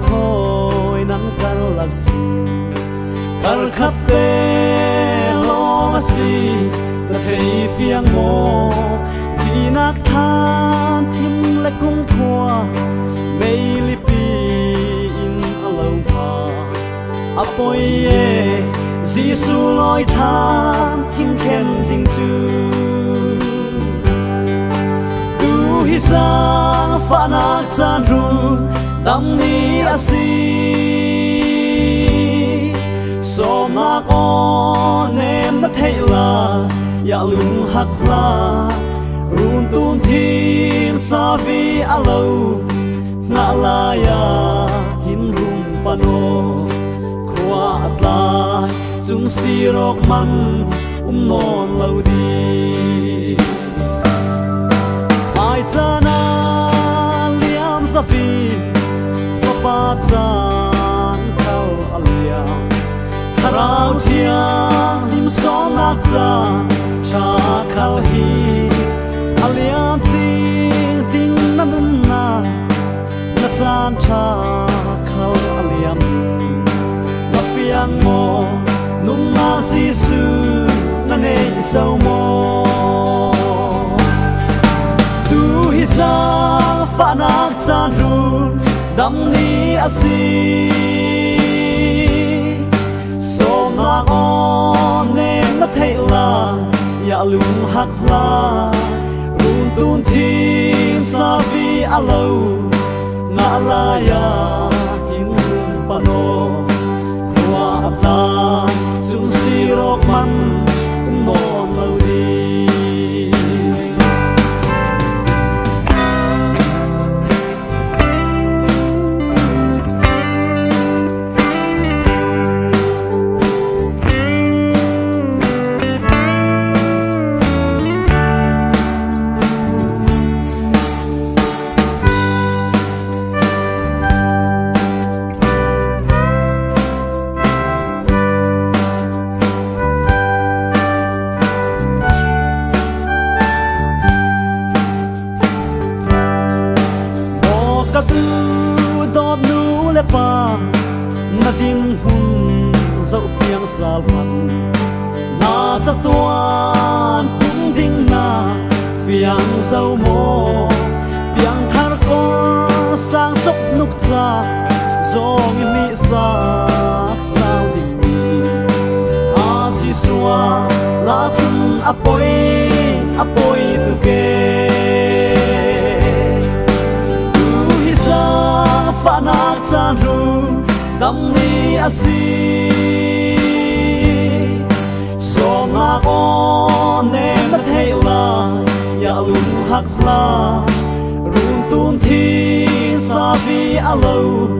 thôi nắng căn lạc chi căn khắp tê lo si ta thấy phiang mồ thì nát than thim lại cung qua mây li in lâu pa apoi e Giêsu loi than thim khen tình chư tu hi sang pha nak chan ru dam ni asi so ma con em đã thấy là ya lung hak la run tun thiên sa vi a lâu na la ya hin rum pano khoa atla chung si rok man non lâu đi ai chana liam sa vi fa pa chan khao aliam Rao thiang him song ak cha cha khal hi aliam ting ting na dun na chan cha khal aliam na fiang mo nung na Giêsu na nei sau mo tu hi sa fa nak chan ru dam ni asi so ma on em đã thấy là ya lung hak la run tun thiên sa vi a lâu na la ya in rum pano khoa ta chung si rok man non lâu đi pa na tin hun dẫu phiang sal hẳn na chắc tuan cũng đinh na phiang dẫu mồ biang thar có sang chốc nục cha dòng mi sa sao đình mi a si xua la chân apoi tu ke fa nak chan ru dam ni asi so ma con em đã thấy là ya lung hak la run tun thiên sa vi a lâu